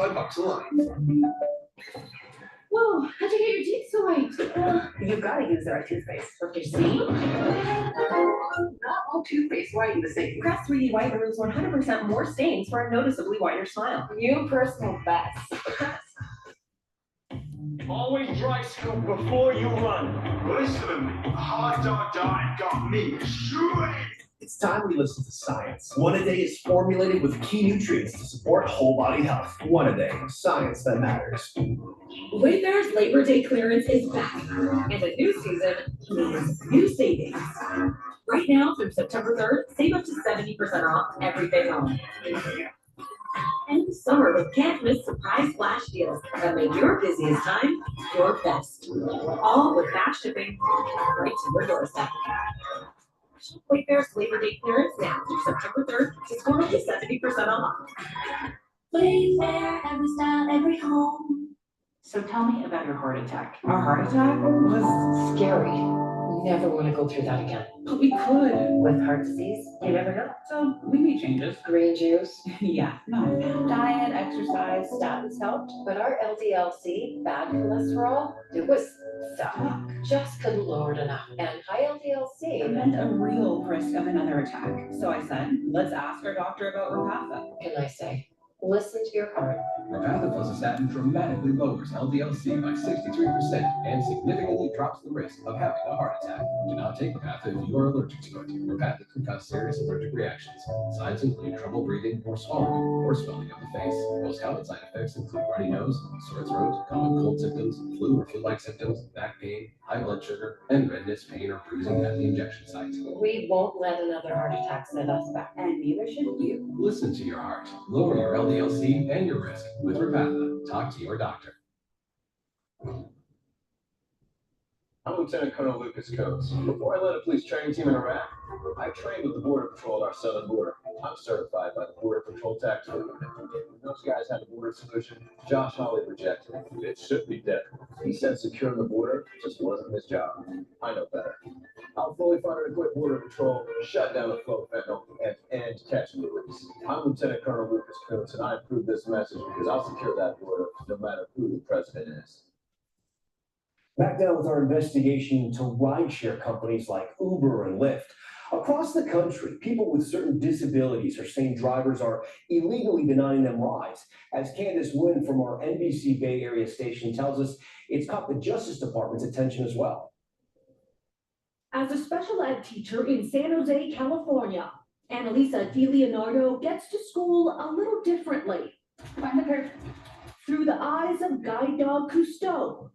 $5 a line. Whoa, how'd you get your teeth so white? You've got to use the right toothpaste. Okay, see? Not all toothpaste whiten the same. Crest 3D White removes 100% more stains for a noticeably whiter smile. You personal best. Always dry scoop before you run. Listen to me. Hot dog diet got me shredded. It's time we listen to science. One-A-Day is formulated with key nutrients to support whole body health. One-A-Day, science that matters. Wayfair's Labor Day clearance is back, and a new season means new savings. Right now through September 3rd, save up to 70% off everything home. And summer with can't miss surprise flash deals that make your busiest time your best. All with fast shipping right to your doorstep. Wayfair's Labor Day clearance now through September 3rd to score up to 70% off. Wayfair, every style, every home. So tell me about your heart attack. Our heart attack was scary. Never want to go through that again. But we could. With heart disease, you never know. So we made changes. Green juice. Yeah, no. Diet, exercise, statins helped. But our LDL-C, bad cholesterol, it was stuck. Just couldn't lower it enough. And high LDL-C It meant a real risk of another attack. So I said, let's ask our doctor about Repatha. Can I say? Listen to your heart. Repatha plus a statin dramatically lowers LDL-C by 63% and significantly drops the risk of having a heart attack. Do not take Repatha if you are allergic to it. Repatha can cause serious allergic reactions. Signs include trouble breathing or swallowing or swelling of the face. Most common side effects include runny nose, sore throat, common cold symptoms, flu or flu-like symptoms, back pain, high blood sugar, and redness, pain, or bruising at the injection site. We won't let another heart attack set us back. And neither should you. Listen to your heart. Lower your LDL-C and your risk with Repatha. Talk to your doctor. I'm Lieutenant Colonel Lucas Coates. Before I led a police training team in Iraq, I trained with the Border Patrol at our southern border. I'm certified by the Border Patrol Tactical Unit. When those guys had a border solution, Josh Hawley rejected it. It should be dead. He said securing the border just wasn't his job. I know better. I'll fully fund and equip Border Patrol, shut down the flow of fentanyl, and end catch and release. I'm Lieutenant Colonel Lucas Coates, and I approve this message because I'll secure that border no matter who the president is. Back down with our investigation into rideshare companies like Uber and Lyft. Across the country, people with certain disabilities are saying drivers are illegally denying them rides. As Candace Wynn from our NBC Bay Area station tells us, it's caught the Justice Department's attention as well. As a special ed teacher in San Jose, California, Annalisa DiLeonardo gets to school a little differently. Find the curve. Through the eyes of guide dog Cousteau.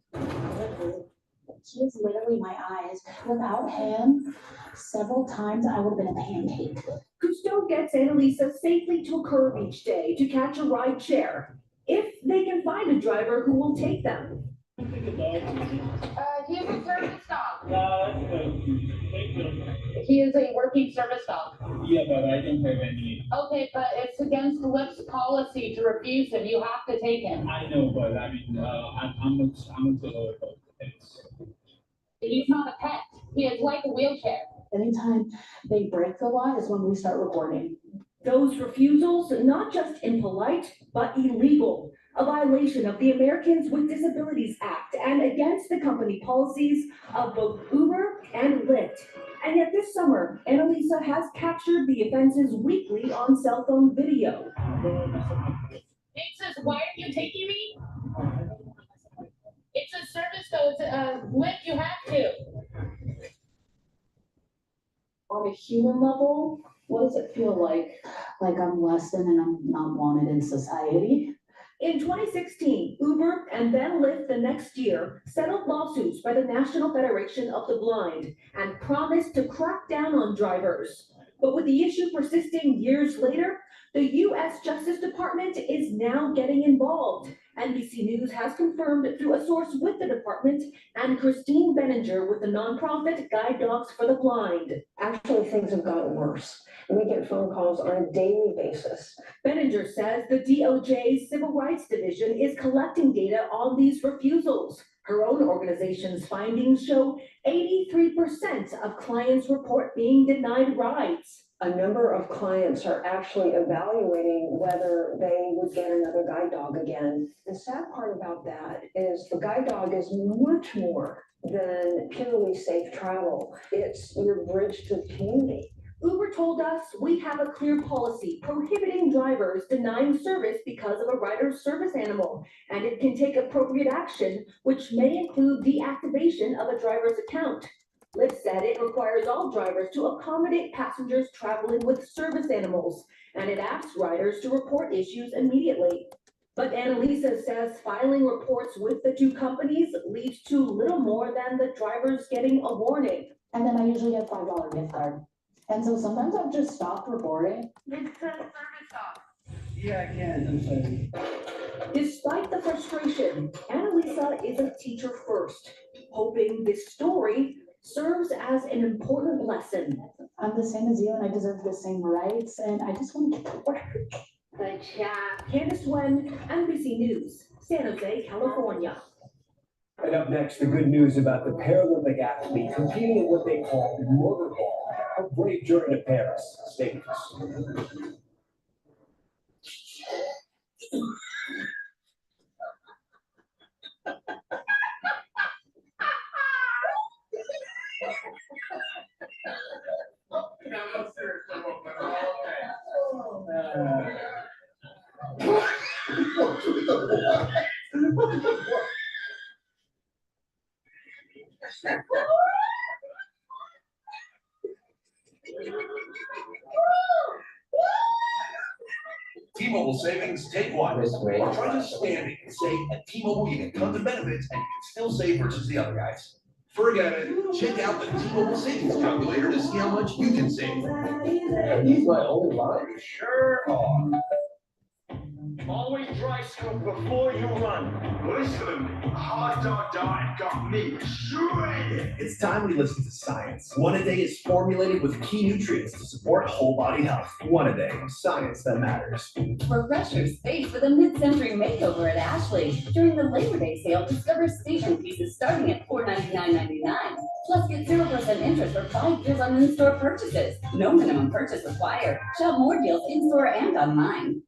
He is literally my eyes. Without him, several times I would have been a pancake. Cousteau gets Annalisa safely to a curb each day to catch a ride share, if they can find a driver who will take them. He is a service dog. Yeah, that's good. Thank you. He is a working service dog. Yeah, but I don't have any. Okay, but it's against Lyft's policy to refuse him. You have to take him. I know, but I mean, I'm not about pets. He's not a pet. He is like a wheelchair. Anytime they break the law is when we start reporting. Those refusals, not just impolite, but illegal. A violation of the Americans with Disabilities Act and against the company policies of both Uber and Lyft. And yet this summer, Annalisa has captured the offenses weekly on cell phone video. It says, why are you taking me? It's a service though, it's a Lyft, you have to. On a human level, what does it feel like? Like I'm less than and I'm not wanted in society? In 2016, Uber and then Lyft the next year settled lawsuits by the National Federation of the Blind and promised to crack down on drivers. But with the issue persisting years later, the U.S. Justice Department is now getting involved. NBC News has confirmed through a source with the department and Christine Benninger with the nonprofit Guide Dogs for the Blind. Actually, things have gotten worse. We get phone calls on a daily basis. Benninger says the DOJ's Civil Rights Division is collecting data on these refusals. Her own organization's findings show 83% of clients report being denied rides. A number of clients are actually evaluating whether they would get another guide dog again. The sad part about that is the guide dog is much more than purely safe travel. It's your bridge to the community. Uber told us we have a clear policy prohibiting drivers denying service because of a rider's service animal, and it can take appropriate action, which may include deactivation of a driver's account. Lyft said it requires all drivers to accommodate passengers traveling with service animals, and it asks riders to report issues immediately. But Annalisa says filing reports with the two companies leads to little more than the drivers getting a warning. And then I usually get $5 gift card. And so sometimes I've just stopped reporting. It says service off. Yeah, I can, I'm sorry. Despite the frustration, Annalisa is a teacher first, hoping this story serves as an important lesson. I'm the same as you and I deserve the same rights and I just want to get to work. Good job. Candace Wen, NBC News, San Jose, California. And up next, the good news about the Paralympic athlete competing in what they call motorball. A brave journey to Paris. Stay with us. T-Mobile savings, take one. This way. Or try just standing and say at T-Mobile you get tons of benefits and you can still save versus the other guys. Forget it. Check out the T-Mobile savings calculator to see how much you can save. Are these my only line? Sure are. Always dry scope before you run. Listen to me. Hot dog diet got me shredded. It's time we listen to science. One a day is formulated with key nutrients to support whole body health. One a day, science that matters. Refresh your space with a mid-century makeover at Ashley. During the Labor Day sale, discover station pieces starting at $499.99. Plus, get 0% interest for 5 years on in-store purchases. No minimum purchase required. Shop more deals in-store and online.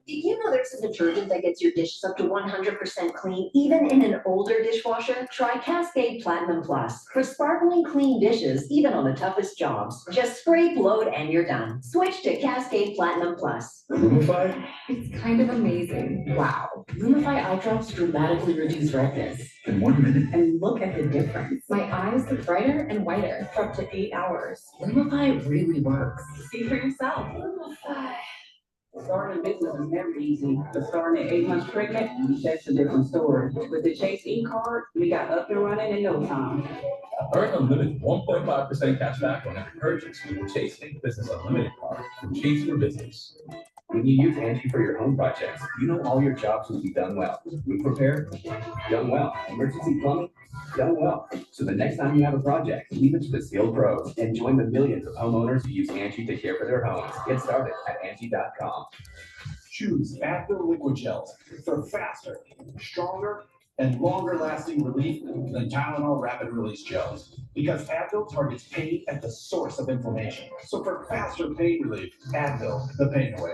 Did you know there's a detergent that gets your dishes up to 100% clean, even in an older dishwasher? Try Cascade Platinum Plus for sparkling clean dishes, even on the toughest jobs. Just scrape, load, and you're done. Switch to Cascade Platinum Plus. Lumify? It's kind of amazing. Wow. Lumify eye drops dramatically reduce redness. In 1 minute. And look at the difference. My eyes look brighter and whiter for up to 8 hours. Lumify really works. See for yourself. Lumify. Starting a business is never easy, but starting at 8 months pregnant, that's a different story. With the Chase e-card, we got up and running in no time. Earn unlimited 1.5% cash back on every purchase with the Chase Think Business Unlimited card from Chase for Business. When you use Angie for your home projects, you know all your jobs will be done well. Roof repair, done well. Emergency plumbing, done well. So the next time you have a project, leave it to the skilled pros and join the millions of homeowners who use Angie to care for their homes. Get started at Angie.com. Choose Advil liquid gels for faster, stronger, and longer lasting relief than Tylenol rapid release gels. Because Advil targets pain at the source of inflammation. So for faster pain relief, Advil, the pain away.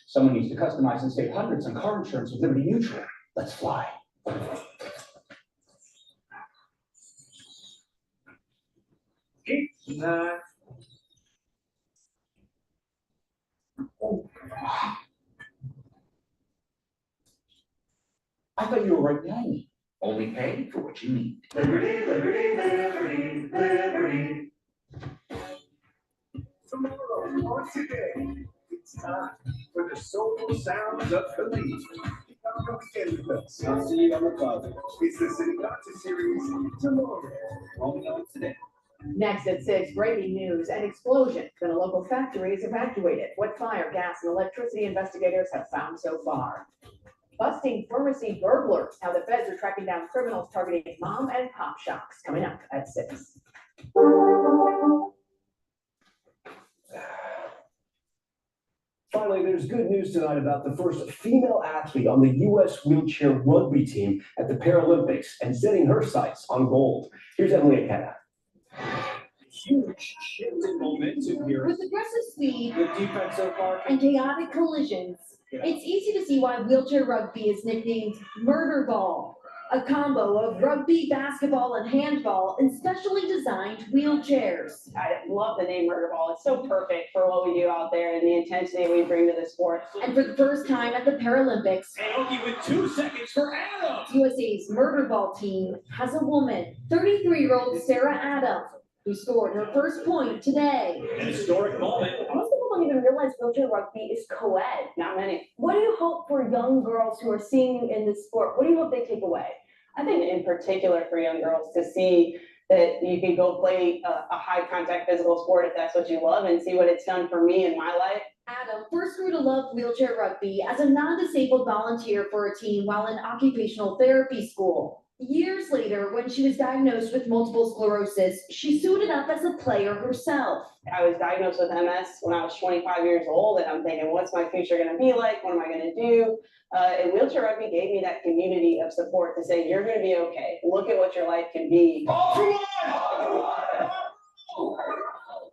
Someone needs to customize and save hundreds on car insurance with Liberty Mutual. Let's fly. I thought you were right behind me. Only pay for what you need. Liberty, liberty, liberty, liberty. Tomorrow, or today, it's time for the soulful sounds of Feliz. I'll see you on the closet. It's the City Concert Series tomorrow. Only on today. Next at 6, breaking news, an explosion in a local factory is evacuated. What fire, gas, and electricity investigators have found so far. Busting pharmacy burglars, how the feds are tracking down criminals targeting mom and pop shops, coming up at 6. Final finally, there's good news tonight about the first female athlete on the U.S. wheelchair rugby team at the Paralympics and setting her sights on gold. Here's Emily Aketa. Huge shift in momentum here. With aggressive speed Good defense so far. and chaotic collisions, it's easy to see why wheelchair rugby is nicknamed murder ball, a combo of rugby, basketball, and handball in specially designed wheelchairs. I love the name murder ball. It's so perfect for what we do out there and the intensity we bring to the sport. And for the first time at the Paralympics, Aoki with 2 seconds for Adam. USA's murder ball team has a woman, 33-year-old Sarah Adam, who scored her first point today. An historic moment. Most people don't even realize wheelchair rugby is co-ed. Not many. What do you hope for young girls who are seeing you in this sport? What do you hope they take away? I think in particular for young girls to see that you can go play a high contact physical sport if that's what you love and see what it's done for me in my life. Adam first grew to love wheelchair rugby as a non-disabled volunteer for a team while in occupational therapy school. Years later, when she was diagnosed with multiple sclerosis, she suited up as a player herself. I was diagnosed with MS when I was 25 years old, and I'm thinking, what's my future going to be like? What am I going to do? And wheelchair rugby gave me that community of support to say, you're going to be okay. Look at what your life can be.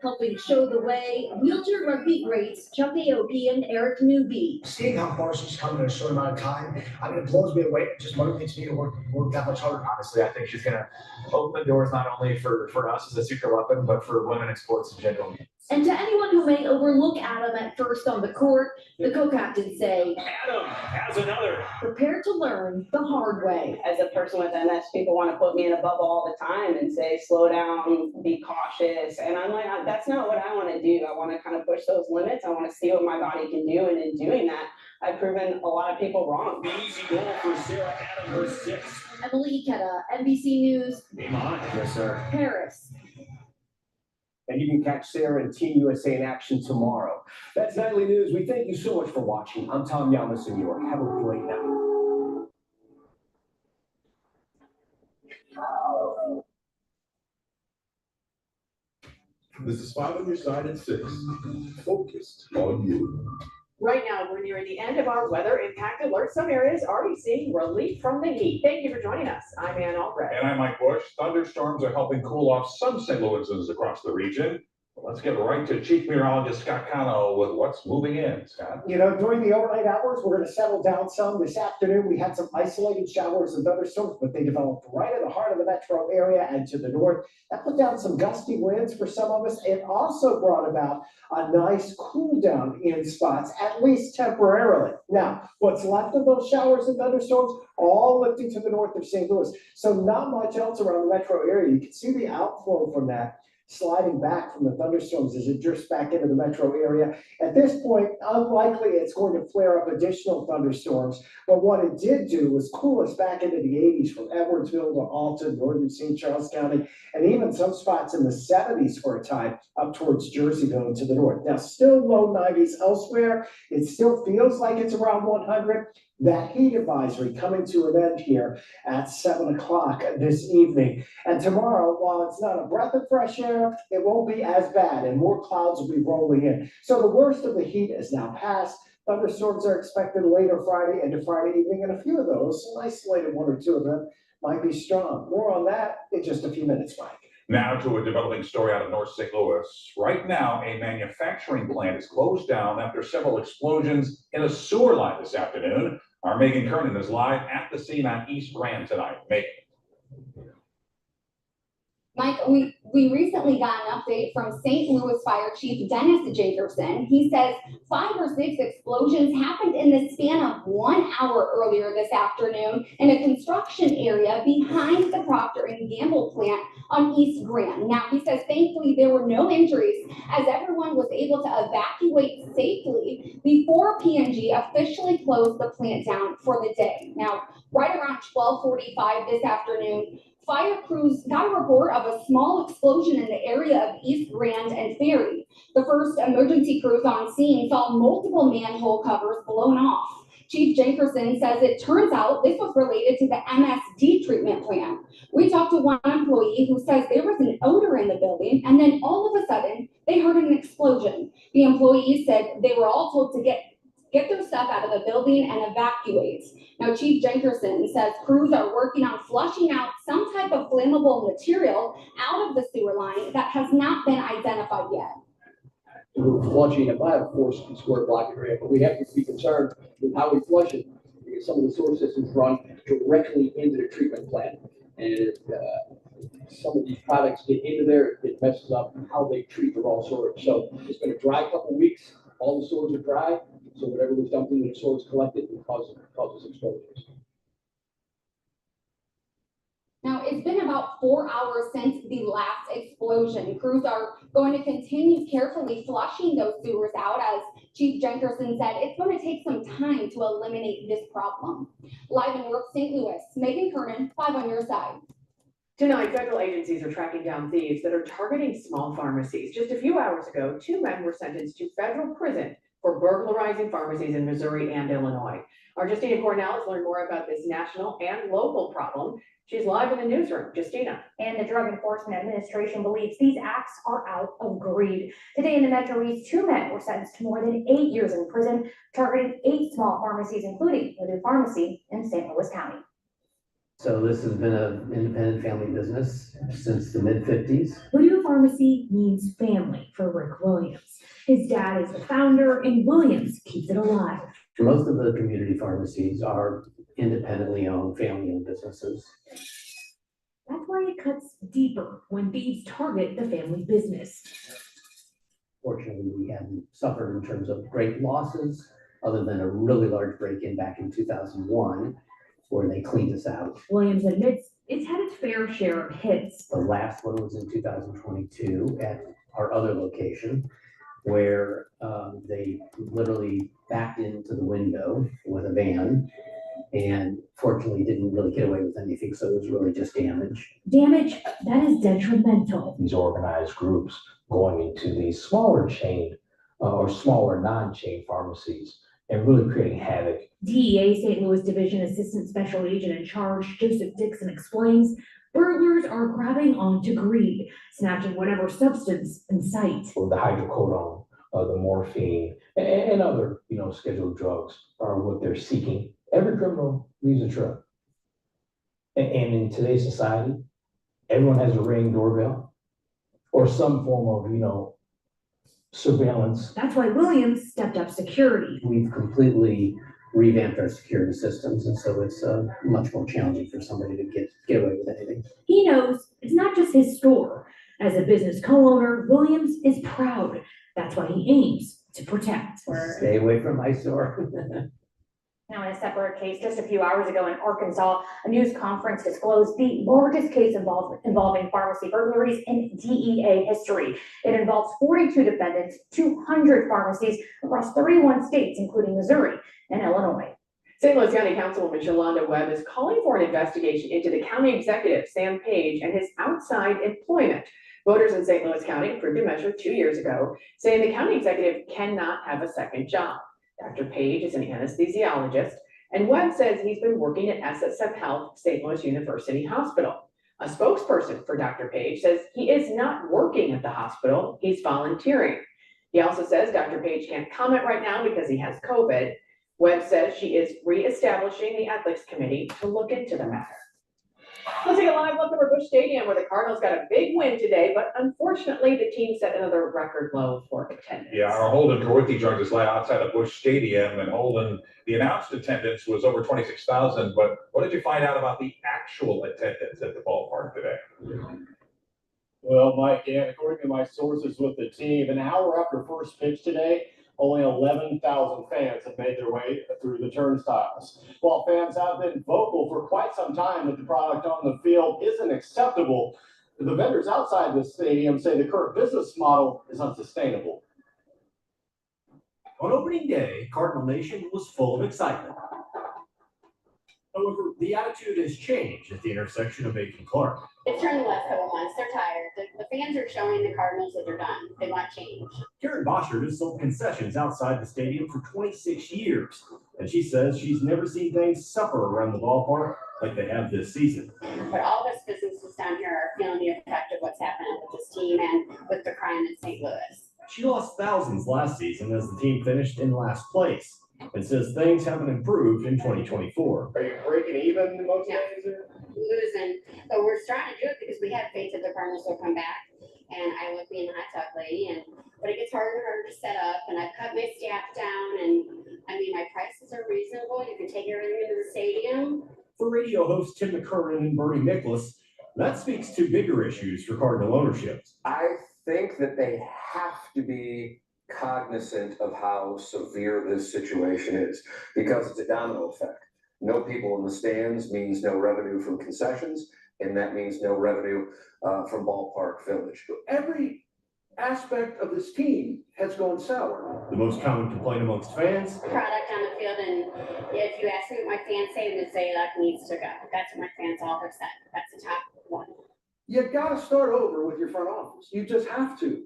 Helping show the way, wheelchair rugby greats Chuck Aoki and Eric Newby. Seeing how far she's come in a short amount of time, I mean, it blows me away. It just motivates me to work that much harder. Honestly, I think she's going to open the doors not only for us as a secret weapon, but for women in sports in general. And to anyone who may overlook Adam at first on the court, the co-captains say, Adam has another. Prepare to learn the hard way. As a person with MS, people want to put me in a bubble all the time and say, slow down, be cautious. And I'm like, that's not what I want to do. I want to kind of push those limits. I want to see what my body can do. And in doing that, I've proven a lot of people wrong. Easy goal for Sarah Adam, her 6th. Emily Ikeda, NBC News. Game on. Yes, sir. Paris. And you can catch Sarah and Team USA in action tomorrow. That's Nightly News. We thank you so much for watching. I'm Tom Yamas in New York. Have a great night. This is 5 on your side at 6. Focused on you. Right now, we're nearing the end of our weather impact alert. Some areas already seeing relief from the heat. Thank you for joining us. I'm Ann Albrecht. And I'm Mike Bush. Thunderstorms are helping cool off some St. Louisans across the region. Let's get right to Chief Meteorologist Scott Cano with what's moving in. Scott? You know, during the overnight hours, we're going to settle down some. This afternoon, we had some isolated showers and thunderstorms, but they developed right in the heart of the metro area and to the north. That put down some gusty winds for some of us. It also brought about a nice cool down in spots, at least temporarily. Now, what's left of those showers and thunderstorms, all lifting to the north of St. Louis. So not much else around the metro area. You can see the outflow from that sliding back from the thunderstorms as it drifts back into the metro area. At this point, unlikely it's going to flare up additional thunderstorms, but what it did do was cool us back into the 80s from Edwardsville to Alton, northern St. Charles County, and even some spots in the 70s for a time up towards Jerseyville and to the north. Now, still low 90s elsewhere. It still feels like it's around 100. That heat advisory coming to an end here at 7 o'clock this evening. And tomorrow, while it's not a breath of fresh air, it won't be as bad and more clouds will be rolling in. So the worst of the heat is now past. Thunderstorms are expected later Friday into Friday evening, and a few of those, an isolated one or two of them, might be strong. More on that in just a few minutes, Mike. Now to a developing story out of North St. Louis. Right now, a manufacturing plant is closed down after several explosions in a sewer line this afternoon. Our Megan Kernan is live at the scene on East Grand tonight. Megan. Mike, we recently got an update from St. Louis Fire Chief Dennis Jacobson. He says 5 or 6 explosions happened in the span of 1 hour earlier this afternoon in a construction area behind the Procter & Gamble plant on East Grand. Now, he says thankfully there were no injuries as everyone was able to evacuate safely before P&G officially closed the plant down for the day. Now, right around 12:45 this afternoon, fire crews got a report of a small explosion in the area of East Grand and Ferry. The first emergency crews on scene saw multiple manhole covers blown off. Chief Jacobson says it turns out this was related to the MSD treatment plant. We talked to one employee who says there was an odor in the building, and then all of a sudden, they heard an explosion. The employees said they were all told to get their stuff out of the building and evacuate. Now, Chief Jenkerson says crews are working on flushing out some type of flammable material out of the sewer line that has not been identified yet. We're flushing about a 4 square block area, but we have to be concerned with how we flush it, because some of the sewer systems run directly into the treatment plant. And if some of these products get into there, it messes up how they treat the raw sewage. So it's been a dry couple of weeks, all the sewers are dry, so whatever was dumped into the sewers collected and causes explosions. Now, it's been about 4 hours since the last explosion. Crews are going to continue carefully flushing those sewers out. As Chief Jenkerson said, it's going to take some time to eliminate this problem. Live in North St. Louis, Megan Kernan, 5 on your side. Tonight, federal agencies are tracking down thieves that are targeting small pharmacies. Just a few hours ago, 2 men were sentenced to federal prison for burglarizing pharmacies in Missouri and Illinois. Our Justina Cornell has learned more about this national and local problem. She's live in the newsroom. Justina. And the Drug Enforcement Administration believes these acts are out of greed. Today in the Metro East, 2 men were sentenced to more than 8 years in prison, targeting 8 small pharmacies, including the new pharmacy in St. Louis County. So this has been an independent family business since the mid-50s. Voodoo Pharmacy means family for Rick Williams. His dad is the founder, and Williams keeps it alive. Most of the community pharmacies are independently owned, family-owned businesses. That's why it cuts deeper when thieves target the family business. Fortunately, we haven't suffered in terms of great losses, other than a really large break-in back in 2001, where they cleaned us out. Williams admits it's had its fair share of hits. The last one was in 2022 at our other location, where they literally backed into the window with a van and fortunately didn't really get away with anything, so it was really just damage. Damage that is detrimental. These organized groups going into these smaller chain or smaller non-chain pharmacies and really creating havoc. DEA St. Louis Division Assistant Special Agent in Charge, Joseph Dixon, explains burglars are grabbing onto greed, snatching whatever substance in sight. The hydrocodone, the morphine, and other, scheduled drugs are what they're seeking. Every criminal leaves a trail. And in today's society, everyone has a Ring doorbell or some form of, surveillance. That's why Williams stepped up security. We've completely revamped our security systems, and so it's much more challenging for somebody to get away with anything. He knows it's not just his store. As a business co-owner, Williams is proud. That's why he aims to protect. Stay away from my store. Now, in a separate case, just a few hours ago in Arkansas, a news conference disclosed the largest case involving pharmacy burglaries in DEA history. It involves 42 defendants, 200 pharmacies across 31 states, including Missouri and Illinois. St. Louis County Councilwoman Shalonda Webb is calling for an investigation into the county executive, Sam Page, and his outside employment. Voters in St. Louis County approved a measure 2 years ago, saying the county executive cannot have a second job. Dr. Page is an anesthesiologist, and Webb says he's been working at SSM Health St. Louis University Hospital. A spokesperson for Dr. Page says he is not working at the hospital, he's volunteering. He also says Dr. Page can't comment right now because he has COVID. Webb says she is reestablishing the ethics committee to look into the matter. Let's take a live look over Busch Stadium, where the Cardinals got a big win today, but unfortunately the team set another record low for attendance. Yeah, our Holden Dorothy joins us live outside of Busch Stadium, and Holden, the announced attendance was over 26,000, but what did you find out about the actual attendance at the ballpark today? Well, Mike, yeah, according to my sources with the team, an hour after first pitch today, only 11,000 fans have made their way through the turnstiles. While fans have been vocal for quite some time that the product on the field isn't acceptable, the vendors outside the stadium say the current business model is unsustainable. On opening day, Cardinal Nation was full of excitement. However, the attitude has changed at the intersection of Bacon Clark. It's during the last couple months. They're tired. The fans are showing the Cardinals that they're done. They want change. Karen Boschert has sold concessions outside the stadium for 26 years, and she says she's never seen things suffer around the ballpark like they have this season. But all of us businesses down here are feeling the effect of what's happening with this team and with the crime in St. Louis. She lost thousands last season as the team finished in last place and says things haven't improved in 2024. Are you breaking even most days? Losing, but we're trying to do it because we have faith that the Cardinals will come back. And I love being a hot dog lady, but it gets harder and harder to set up, and I've cut my staff down, and I mean, my prices are reasonable. You can take everything into the stadium. For radio hosts Tim McKernan and Bernie Nicholas, that speaks to bigger issues for Cardinal ownership. I think that they have to be cognizant of how severe this situation is because it's a domino effect. No people in the stands means no revenue from concessions, and that means no revenue from Ballpark Village. Every aspect of this team has gone sour. The most common complaint amongst fans? Product on the field, and if you ask me what my fans say, they say Luck needs to go. That's what my fans all have said. That's the top one. You gotta start over with your front office. You just have to.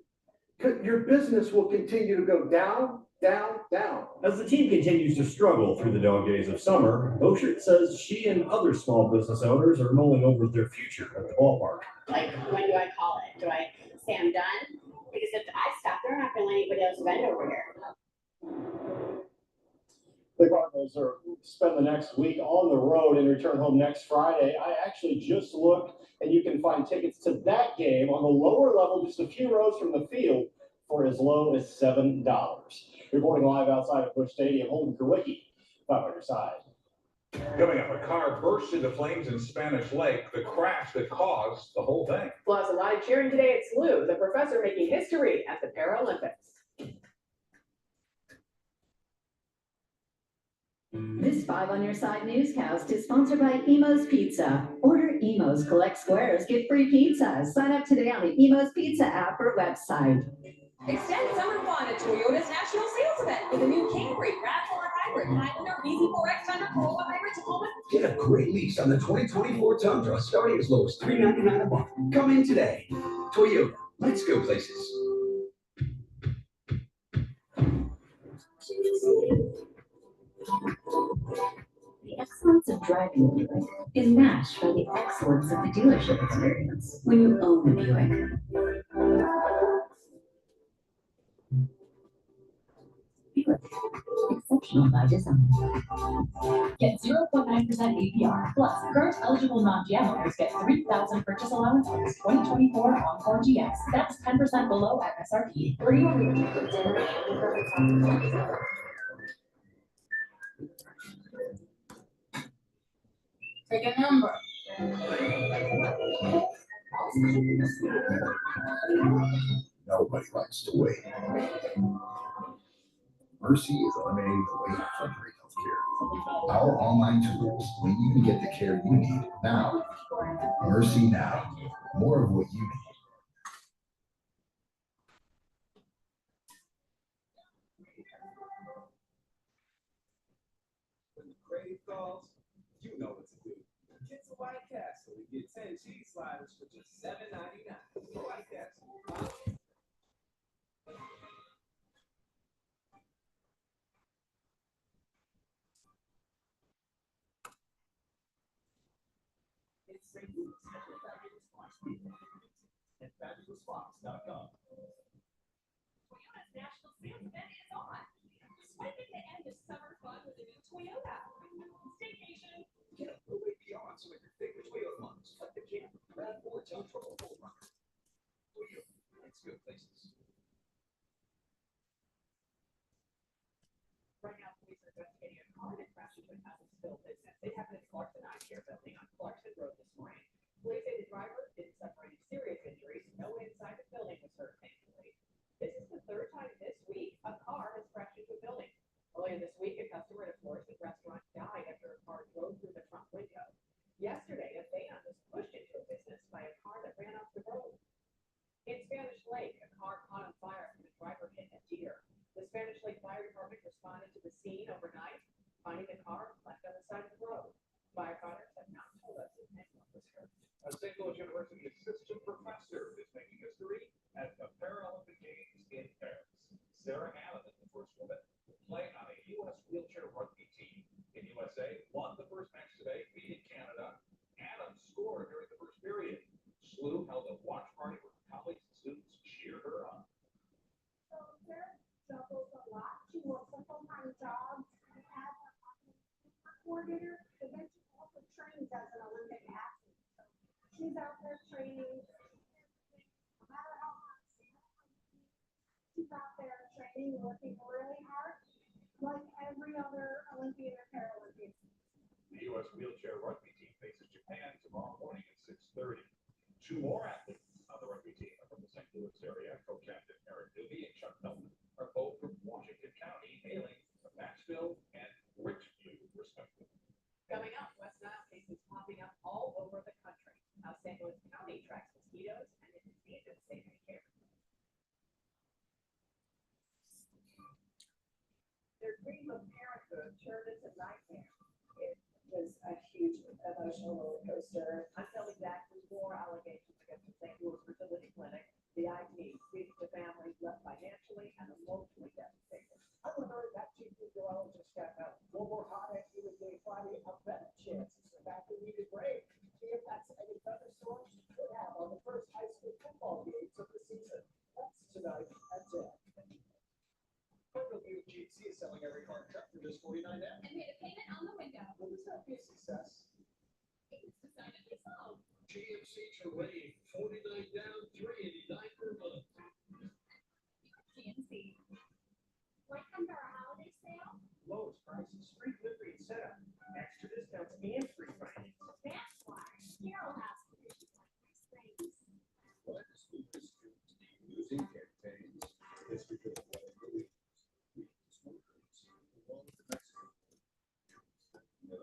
Your business will continue to go down, down, down. As the team continues to struggle through the dog days of summer, Boschert says she and other small business owners are mulling over their future at the ballpark. Like, when do I call it? Do I say I'm done? Because if I stop, they're not going to let anybody else vend over here. The Cardinals are spend the next week on the road and return home next Friday. I actually just looked, and you can find tickets to that game on the lower level, just a few rows from the field, for as low as $7. Reporting live outside of Busch Stadium, Holden Kerwicki, 5 on your side. Coming up, a car burst into flames in Spanish Lake, the crash that caused the whole thing. Plus, a live cheering today at SLU, the professor making history at the Paralympics. This 5 on Your Side newscast is sponsored by Emo's Pizza. Order Emo's, collect squares, get free pizza. Sign up today on the Emo's Pizza app or website. Extend summer fun at Toyota's national sales event with a new Camry, RAV4 Hybrid, Highlander, BZ4X, Thunder, Corolla Hybrid, Tacoma. Get a great lease on the 2024 Tundra starting as low as $399 a month. Come in today. Toyota, let's go places. The excellence of driving a Buick is matched by the excellence of the dealership experience when you own the Buick. Buick, exceptional by design. Get 0.9% APR. Plus, current eligible non-GM owners get $3,000 purchase allowance on this 2024 Encore GX. That's 10% below MSRP. Pick a number. Nobody likes to wait. Mercy is eliminating the wait for great healthcare. Our online tools mean you can get the care you need now. Mercy Now. More of what you need. When the crave calls, you know what to do. Get to White Castle and get 10 cheese sliders for just $7.99. White Castle. It's St. Louis Special Fabulous Response Weekend at fabulousfox.com. Toyota's national sales event is on. Swipe at the end of summer fun with a new Toyota. Staycation. Get a little way beyond some of your favorite Toyota models, like the Camry, RAV4, Tundra, or Roadrunner. Toyota, let's go places. Right now, police are investigating a car that crashed into a Hasselsville business. They happened in Clarkson Eye Care building on Clarkson Road this morning. Police say the driver didn't suffer any serious injuries. No one inside the building was hurt, thankfully. This is the third time this week a car has crashed into a building. Earlier this week, a customer at a Florissant restaurant died after a car drove through the front window. Yesterday, a van was pushed into a business by a car that ran off the road. In Spanish Lake, a car caught on fire when the driver hit a deer. The Spanish Lake Fire Department responded to the scene overnight, finding the car left on the side of the road. Firefighters have not told us if anyone was hurt. A St. Louis University assistant professor is making history at the Paralympic Games in Paris. Sarah Allen is the first woman to play on a U.S. wheelchair rugby team. In USA, won the first match today, beating Canada. Allen scored during the first period. SLU held a watch party where colleagues and students cheered her on. coordinator, but then she also trains as an Olympic athlete. So she's out there training, no matter how hard she's out there training, working really hard, like every other Olympian or Paralympian. The U.S. wheelchair rugby team faces Japan tomorrow morning at 6:30. Two more athletes on the rugby team are from the St. Louis area. Co-captain Eric Doobie and Chuck Melton are both from Washington County, hailing from Maxville and Richview, respectively. Coming up, West Nile cases popping up all over the country. How St. Louis County tracks mosquitoes and if it's needed safety care. Their dream of parenthood turned into nightmare. It was a huge emotional roller coaster. Until exactly 4 allegations against the St. Louis Fertility Clinic, the IT speaking to families left financially and emotionally devastated. I wonder if that chief meteorologist got one more hot at you Day Friday, a better chance to back the needed break. See if that's any thunderstorms you could have on the first high school football games of the season. That's tonight at 10. Overview GMC is selling every car and truck for just $49. And made a payment on the window. Will this not be a success? It's decidedly so. GMC Terrain, 49 down, $389 per month. GMC. Like come to our holiday sale? Lowest prices, free delivery and setup, extra discounts and free financing. That's why Carol has conditions like these things. Why does school districts need using campaigns? It's because of what it really is. We as workers, along with the Mexican. No.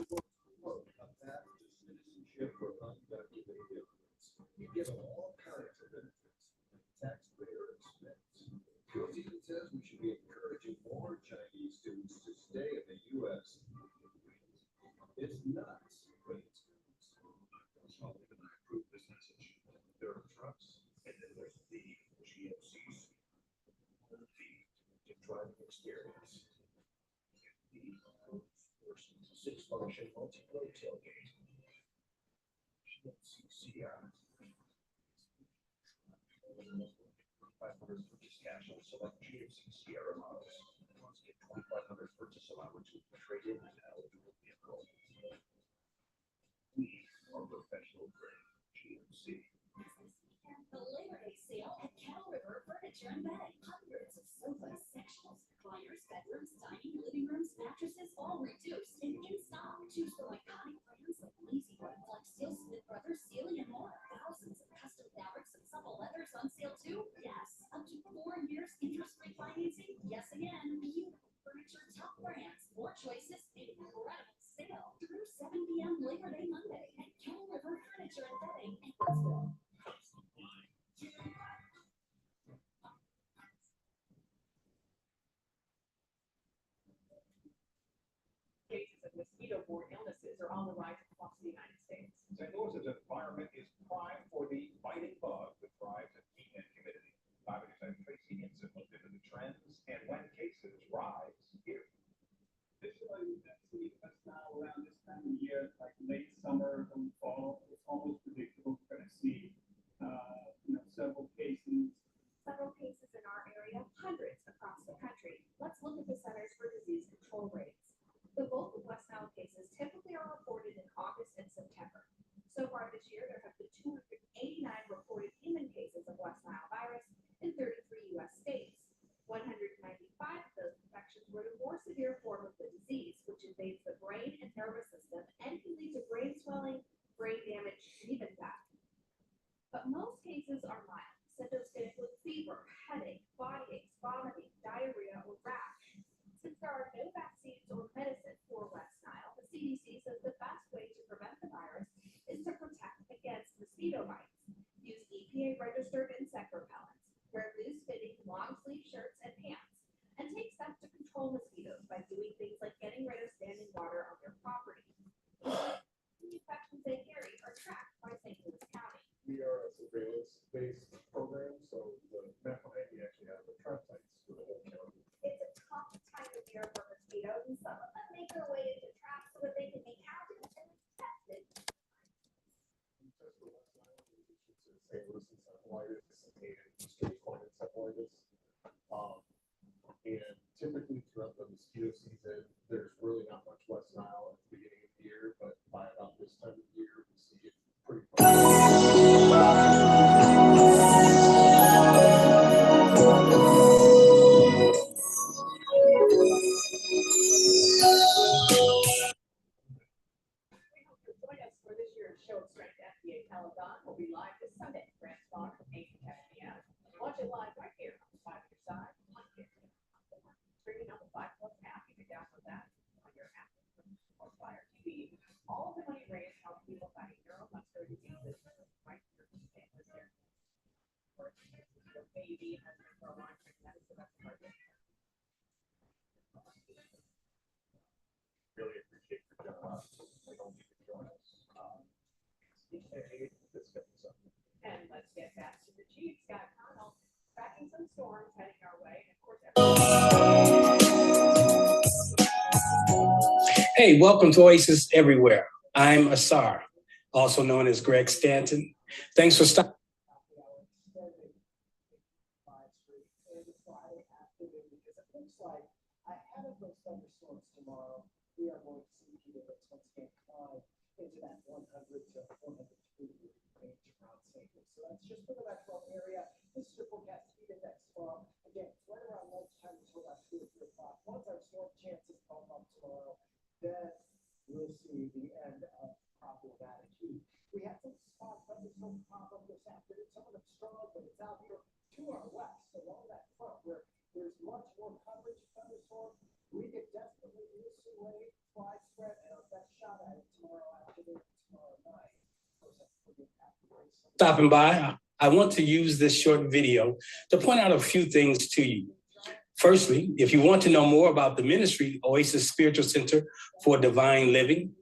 Support a path to citizenship for undocumented immigrants. You get all kinds of benefits at taxpayer expense. It even says we should be encouraging more Chinese students to stay in the U.S. It's nuts, but it's good. So even I approve this message. There are trucks, and then there's the GMCs. The driving experience. The first 6-function multi-play tailgate. GMCCR. 500 purchase cash on select GMC Sierra models. Plus get 2,500 purchase allowance with trade-in and eligible vehicle. We are professional grade GMC. The Labor Day sale at Kettle River Furniture and Bedding. Hundreds of sofas, sectionals, recliners, bedrooms, dining, living rooms, mattresses, all reduced and in stock. Choose from iconic brands like Lazy Boy, Flex Steel, Smith Brothers, Sealy, and more. Thousands of custom fabrics and supple leathers on sale too. Yes, up to 4 years interest-free financing. Yes, again, beautiful furniture, top brands, more choices, incredible sale through 7 p.m. Labor Day Monday at Kettle River Furniture and Bedding in Brooksville. Cases of mosquito-borne illnesses are on the rise across the United States. St. Louis's environment is prime for the biting bug that thrives in heat and humidity. 5 News Tracy Hinson looked into the trends and when cases rise here. Visually, that's the best now around this time of year, like late summer and fall. It's almost predictable. We're going to see, several cases. Several cases in our area, hundreds across the country. Let's look at the Centers for Disease Control rates. The bulk of West Nile cases typically are reported in August and September. So far this year, there have been 289 reported human cases of West Nile virus in 33 U.S. states. 195 of those infections were the more severe form of the disease, which invades the brain and nervous system and can lead to brain swelling, brain damage, and even death. But most cases are mild. Symptoms can include fever, headache, body aches, vomiting, diarrhea, or rash. Since there are no vaccines or medicine for West Nile, the CDC says the best way to prevent the virus is to protect against mosquito bites. Use EPA-registered insect repellents, wear loose-fitting, long-sleeve shirts and pants, and take steps to control mosquitoes by doing things like getting rid of standing water on your property. The infections they carry are tracked by St. Louis County. We are a surveillance-based program, so the map behind me actually has the trap sites for the whole county. It's a tough time of year for mosquitoes, and some of them make their way into traps so that they can be counted and tested. We test for West Nile, in addition to St. Louis encephalitis and Eastern Equine encephalitis. And typically throughout the mosquito season, there's really not much West Nile at the beginning of the year, but by about this time of the year, we see it pretty. Join us for this year's Show of Strength FDA Telethon. We'll be live this Sunday, Grand Spot from 8 to 10 p.m. Watch it live right here on the side of your side. Streaming on the 5 Plus app. You can download that on your app or Fire TV. All of the money raised helps people fighting neuromuscular diseases right here in St. Louis area. Your baby has been for a long time. That is the best part of it. Really appreciate your generosity. We don't need to join us. And let's get back to the Chiefs. Scott Connell tracking some storms heading our way. And of course, hey, welcome to Oasis Everywhere. I'm Ausar, also known as Greg Stanton. Thanks for stopping. Ahead of those thunderstorms tomorrow, we are going to see heat index once again climb into that 100 to 103 range around St. Louis. So that's just for the metro area. This is your forecast heat index from, again, right around lunchtime until about 2 or 3 o'clock. Once our storm chances bump up tomorrow, then we'll see the end of problematic heat. We had some spot thunderstorms pop up this afternoon. Some of them strong, but it's out here to our west, along that front where there's much more coverage of thunderstorms. We could definitely use some rain, widespread, and our best shot at it tomorrow afternoon, tomorrow night. Stopping by, I want to use this short video to point out a few things to you. Firstly, if you want to know more about the ministry, Oasis Spiritual Center for Divine Living,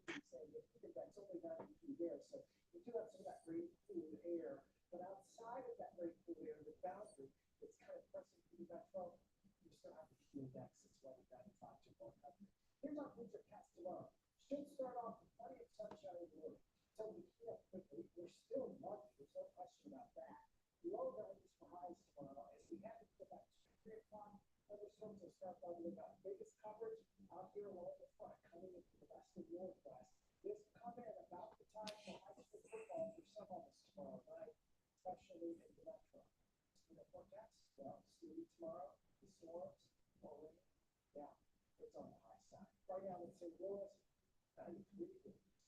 here's our future cast tomorrow. Should start off with plenty of sunshine and wind. So we heat up quickly. We're still muggy. There's no question about that. Low values for highs tomorrow. As we head into that 3 o'clock, thunderstorms will start building up. Biggest coverage out here along the front, coming into the west and northwest. This come in about the time for high school football for some of us tomorrow night, especially in the metro. In the forecast, well, see tomorrow, the storms, rolling down. It's on the high side. Right now in St. Louis, 93,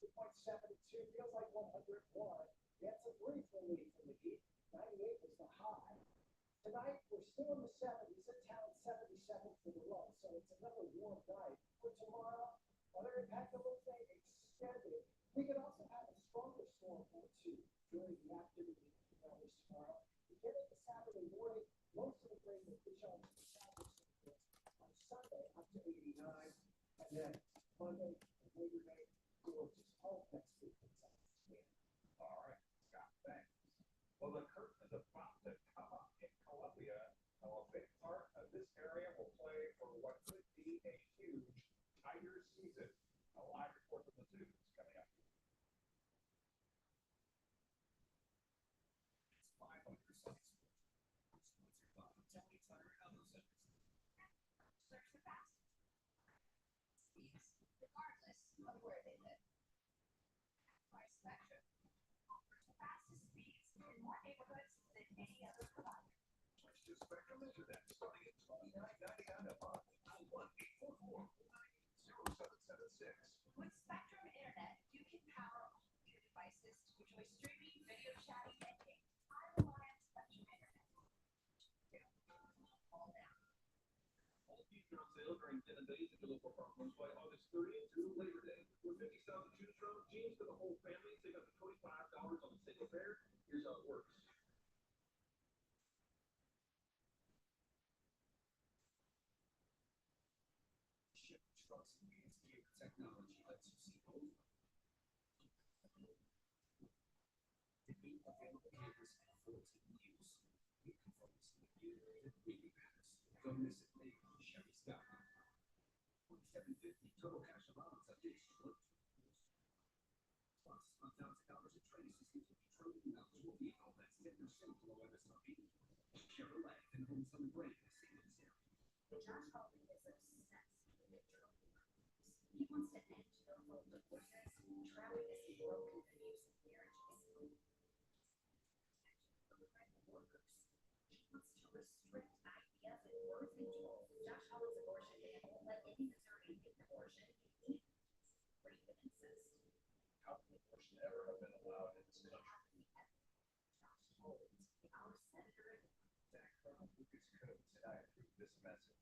2.72, feels like 101. We had some brief relief from the heat. 98 was the high. Tonight, we're still in the 70s. In town, 77 for the low. So it's another warm night. For tomorrow, other impact of the thing extended. We could also have a stronger storm or two during the afternoon hours tomorrow. Beginning the Saturday morning, most of the rain will push on to the south on Sunday up to 89, and then Monday and Labor Day, gorgeous. All next week. All right, Scott, thanks. Well, the curtain is about to come up in Columbia. Now, a big part of this area will play for what could be a huge Tiger season. A live report from the zoo is coming up. It's 500 sites. Sponsored by Tony Tire Auto Centers. Search the fastest speeds, regardless of where they live. Price Spectrum offers the fastest speeds in more neighborhoods than any other provider. Switch to Spectrum Internet starting at $29.99 a month. Call 1-844-980-0776. With Spectrum Internet, you can power all of your devices to enjoy streaming, video chatting, and games. I rely on Spectrum Internet. All now. All feature on sale during 10 days at your local Parklands by August 30th through Labor Day. With 50 styles to choose from, jeans for the whole family, save up to $25 on a single pair. Here's how it works. Ship trucks and vans gear technology lets you see over. The 8 available cameras and 14 views. We can focus on the view that really matters. Don't miss it, Nate. Chevy Skyline. 2750 total cash allowance at the exclusive. Plus $1,000 in trade assistance with petroleum eligible vehicle that's 10% below MSRP. Chevrolet and home selling brand in the St. Louis area. The Josh Holding is obsessed with the trouble. He wants to end no-fault divorces, trapping us in broken and abusive marriages. Protect workers. He wants to restrict IVF and birth control. Josh Hawley's abortion ban won't let any Missourian get an abortion, even rape and incest. How can abortion ever have been allowed in this country? Josh Hawley, our senator. Zach Brown, Lucas Coates, and I approve this message.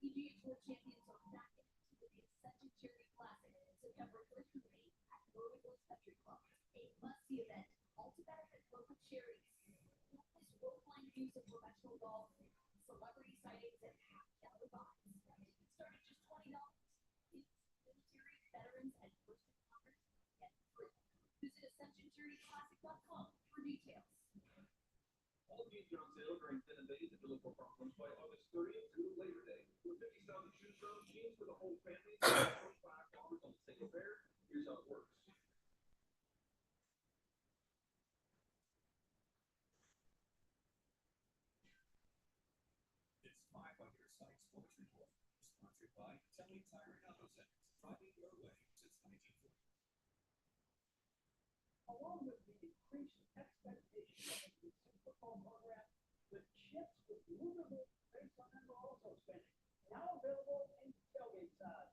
PGA Tour champions are back into the Ascension Charity Classic September 1st through 8th at Rolling Hills Country Club. A must-see event, all to benefit local charities. This role-playing views of professional golf, celebrity sightings, and half-gallon vibes. Tickets start at just $20. Military, veterans, and first responders get free. Visit AscensionCharityClassic.com for details. All jeans are on sale during 10 days at Philip Farms by August 30th through Labor Day. For 50 styles of shoes from jeans for the whole family, $25 on a single pair. Here's how it works. It's 500 Sites Sports Report, sponsored by Telly Tire and Auto Centers, driving your way since 1940. Along with the increased expectation of the football program, the chips with movable face on them are also spending. Now available in tailgate size.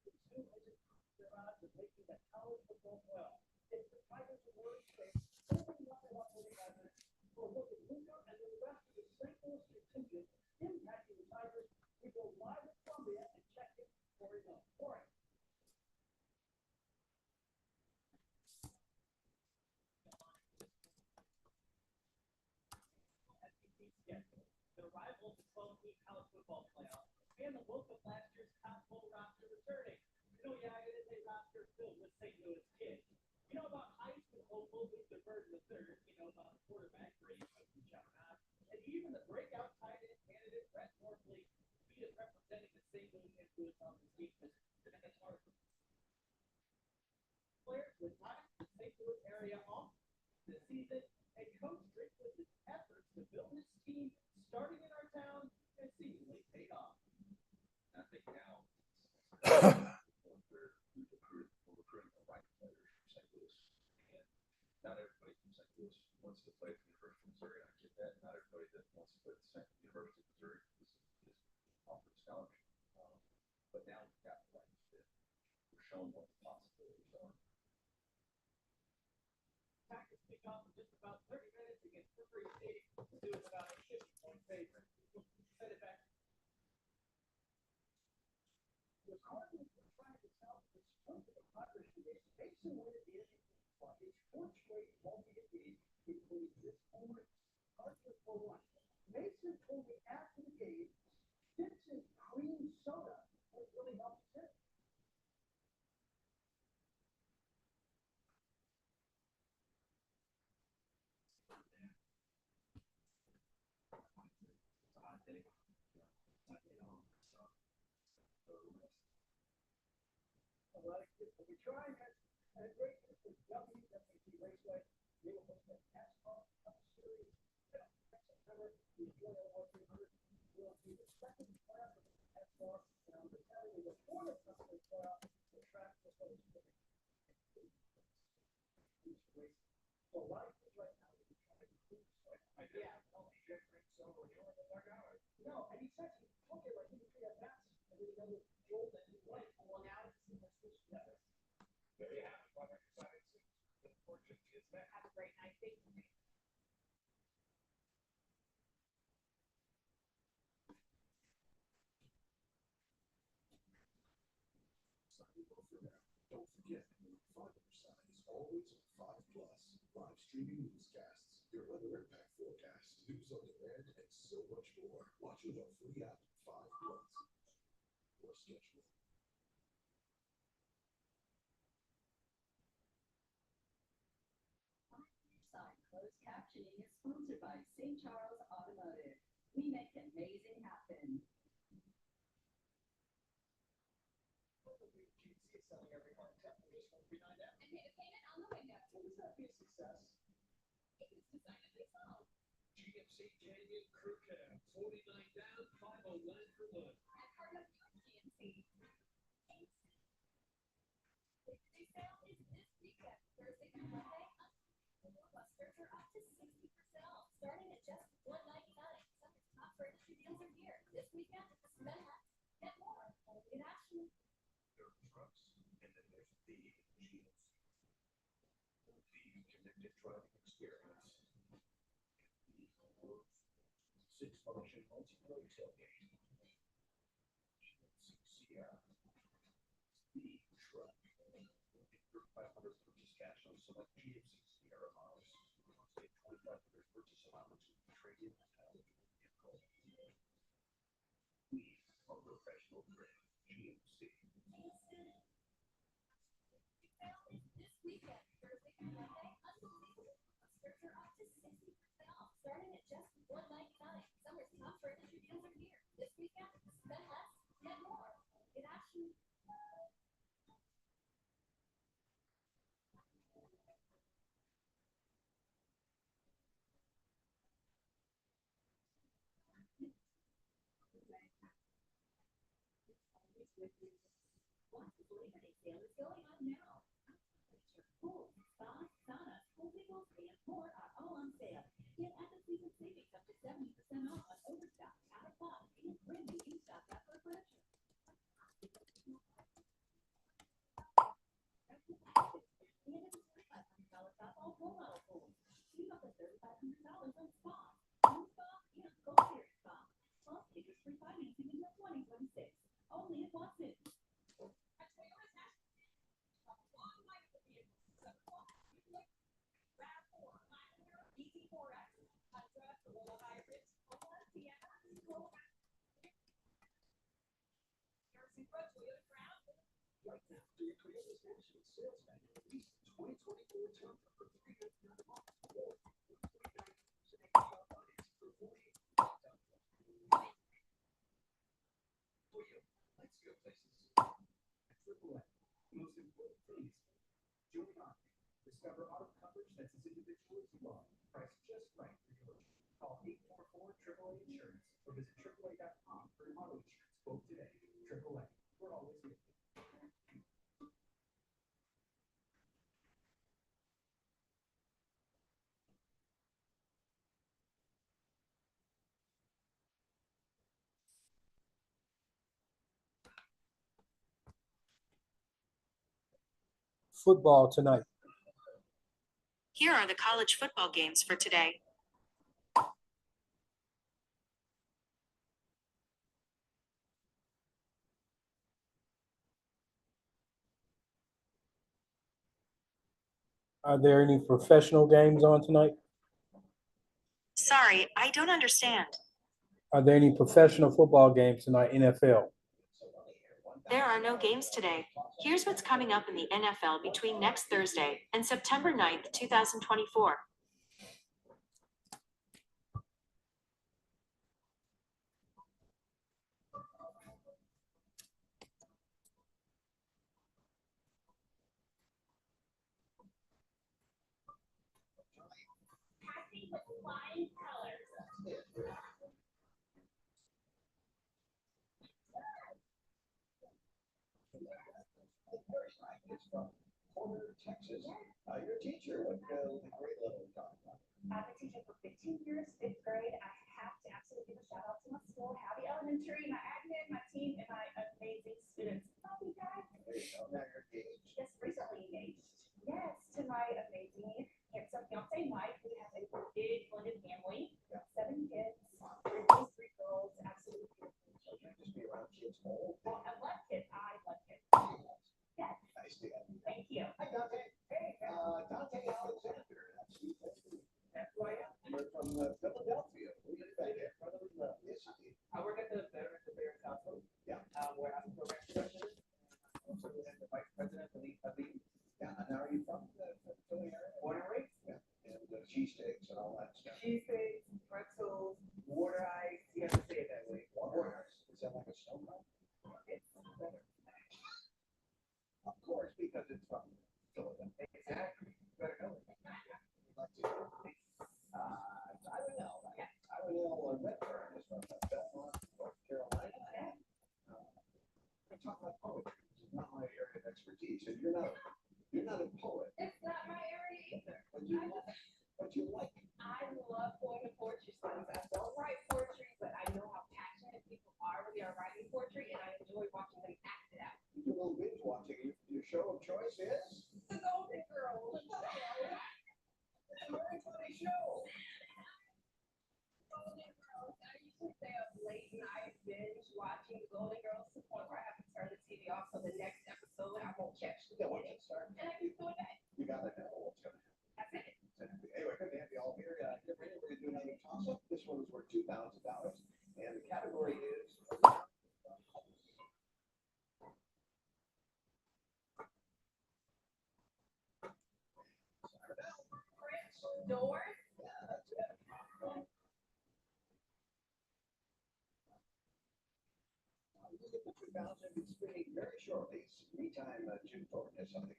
Two has improved their odds of making the college football well. It's the Tigers of Warrior State, holding nothing up for the Tigers. For a look at Luca and the rest of the St. Louis contingent impacting the Tigers, we go live at Columbia and check it for enough. Corey. Schedule. The rivals 12-week college football playoff and the look of last year's top bowl roster returning. It is a roster filled with St. Louis kids. You know about Heisman hopeful Luther Burden III. You know about quarterback Brady Chapman, and even the breakout tight end candidate Brett Norfleet. He is representing the St. Louis influence on this defense. And it's hard. Players with time in the St. Louis area off this season, and Coach Strickland's efforts to build his team starting in our town and seemingly paid off. I think now we're recruiting the right players from St. Louis. And not everybody from St. Louis wants to play for the University of Missouri. I get that. Not everybody that wants to play at the University of Missouri is offered scholarship. But now we've got the right fit. We're showing what the possibilities are. Packers kick off in just about 30 minutes against Hickory State. Doing about a 50-point favorite. Send it back. The Cardinals were trying to tell the strength of the Padres today. Mason won at the end of his fourth straight multi-hit game, including this home run. Cardinals for one. Mason told me after the game, Stinson cream soda was really helped his hit. We try and great WWT Raceway. They will host an asphalt series. September, the Enjoy 100 will be the second class of asphalt. And I'm just telling you, the fourth class, the track will host so a lot of kids right now are trying to do so. Yeah, so you're in the dugout. No, and he said he took it like he could be a pass. And then he got with Jordan. Well, now it's the switch. There you have it. Why don't you sign it? Unfortunately, it's that. Have a great night. Thank you. Don't forget, 5% is always on 5 Plus, live streaming newscasts, your weather impact forecast, news on demand, and so much more. Watch with our free app, 5 Plus. Your schedule. Side closed captioning is sponsored by St. Charles Automotive. We make amazing happen. GC is selling every hard tech for just $139. And pay the payment on the window. What was that? that be a success? GMC Canyon Crew Cab, 49 down, 509 for one. Starting at just $199. Summer's top furniture deals are here. This weekend, spend less, get more. Only in action. There are trucks, and then there's the GMC. The connected driving experience. The world's six-function multi-play tailgate. GMC Sierra. The truck. Get 500 purchase cash on select GMC Sierra models. Save 2,500 purchase allowance. Trade in eligible vehicle. We are professional grade GMC. This weekend, Thursday through Monday, unbelievable. Scripture up to 60% off, starting at just $199. Summer's top furniture deals are here. This weekend, spend less, get more. In action. Watson's Labor Day sale is going on now. Pools, spas, saunas, pool tables, and more are all on sale. Get at the season savings up to 70% off on overstock, out of box, and brand new in-stock outdoor furniture. And it's $3,500 off all pool model pools. Save up to $3,500 on spas, pool spa, and Gold Series spa. Plus, interest-free financing until 2026. Only at Watson. Right now, do Toyota's national sales event. Lease 2024 Tundra for $399 a month. Or 49% APR finance for $48. Toyota, let's go places. AAA, the most important thing is join our team. Discover auto coverage that's as individual as you are. Priced just right for your budget. Call 844 AAA Insurance or visit AAA.com for an auto insurance quote today. AAA, we're always with you. Football tonight. Here are the college football games for today. Are there any professional games on tonight? Sorry, I don't understand. Are there any professional football games tonight, NFL? There are no games today. Here's what's coming up in the NFL between next Thursday and September 9th, 2024. Texas. Your teacher, what grade level you talking about? I've been teaching for 15 years, 5th grade. I have to absolutely give a shout out to my school, Happy Elementary, my admin, my team, and my amazing students. Love you guys. There you go. Now you're engaged. Yes, recently engaged. Yes, to my amazing, handsome fiance Mike. We have a big blended family. 7 kids, 3 boys, 3 girls, absolutely beautiful children. Just be around kids more. Well, I love kids. Yes. Nice to have you. Thank you. Hi, Dante. Hey, Dante Alexander. That's What you like? I love going to poetry slams. I don't write poetry, but I know how passionate people are when they are writing poetry, and I enjoy watching them act it out. You do a little binge watching. Your show of choice is? The Golden Girls. It's a very funny show. Golden Girls. I usually stay up late night binge watching the Golden Girls to the point where I have to turn the TV off so the next episode I won't catch the beginning. And I keep doing that. You got it. What's gonna happen? That's it. Anyway, good to have you all here. Get ready. We're gonna do another toss-up. This one is worth $2,000, and the category is. Doors. We'll get the 2,000 be spinning very shortly. Meantime, Jim Thornton has something.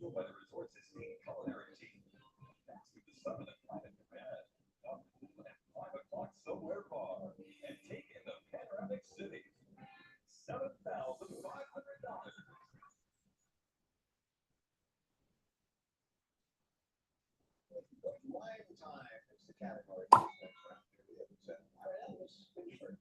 Weather resorts is a culinary team. That's with the sun and the planet red. Up at 5 o'clock somewhere bar and take in the panoramic city. $7,500. Wine time is the category. All right, let's finish our.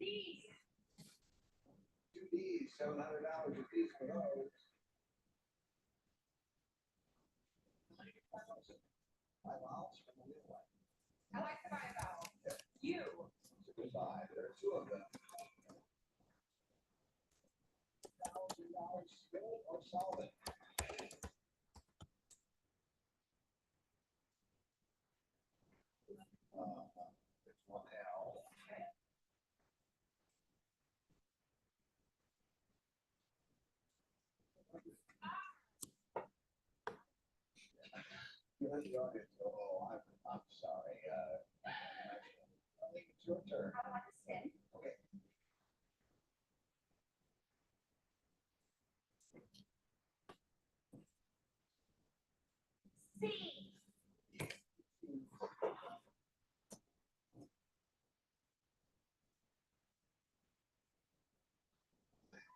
E. Two D's, $700 a piece for those. Five vowels from the wheel line. I like to buy a vowel. You. It's a good buy. There are two of them. $1,000 spill or solvent. It's one L. Oh, I'm sorry. I think it's your turn. I want to spin. Okay. C.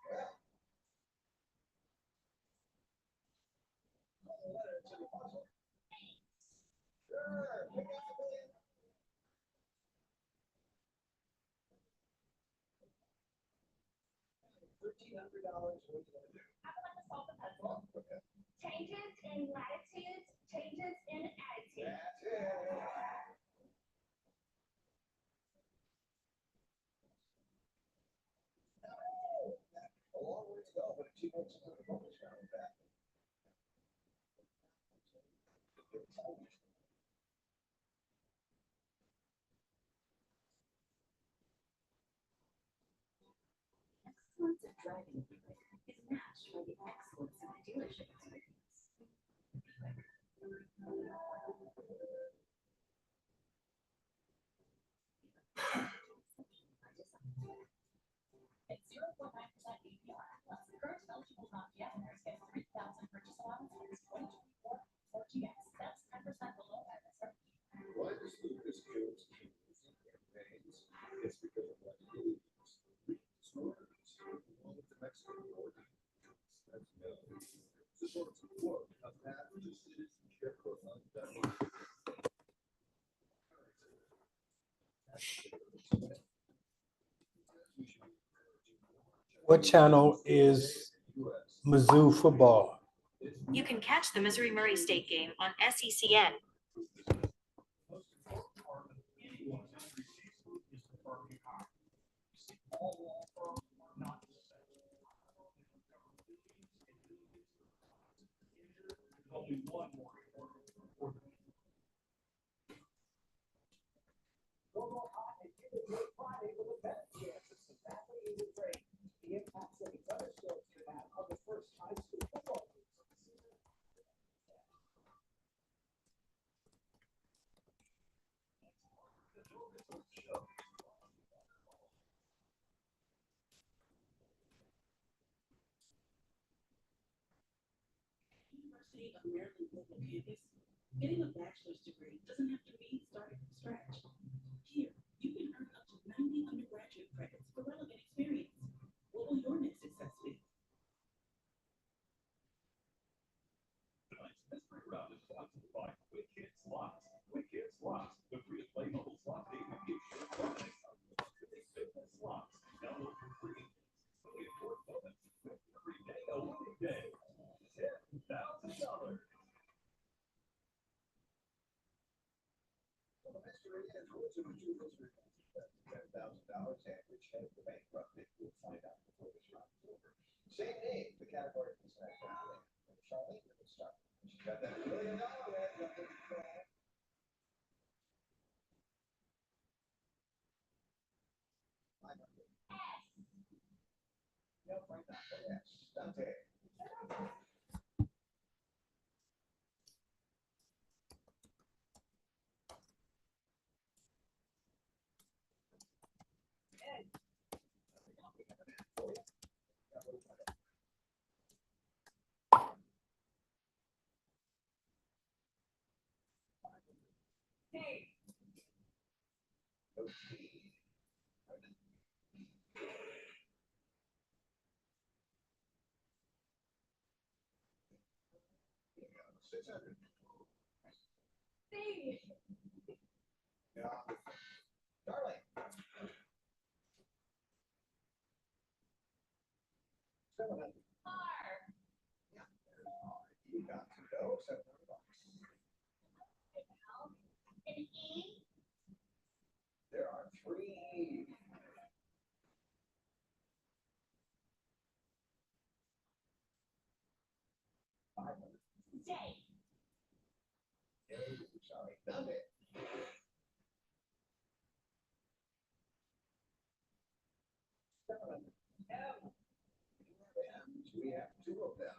Sure. $1,300. What are you gonna do? I would like to solve the puzzle. Okay. Changes in latitudes, changes in attitude. That's it. A long way to go, but she makes it to the bonus round with that. Excellence of driving is matched by the excellence of the dealership experience. At 0.9% APR What channel is Mizzou football? You can catch the Missouri Murray State game on SECN. University of Maryland Global Campus, getting a bachelor's degree doesn't have to mean starting from scratch. Here, you can earn up to 90 undergraduate credits for relevant experience. What will your next success be? Tonight's mystery round is sponsored by Quick Hit Slots. Quick Hit Slots, the free-to-play mobile slot game that gives you business slots. Download for free. Win more bonus every day, a winning day. $10,000. Well, the mystery is who's in the jewels $10,000 average head of the bankruptcy. We'll find out before this round is over. Same name, the category for this next round. Charlene will start. She got that $1 million head. Yep, right now, yes. Dante. Hey. Hey. Yeah. Darling. 700. Yeah. You got to go. $700. There are 3. Stay. Sorry, done it. We have 2 of them.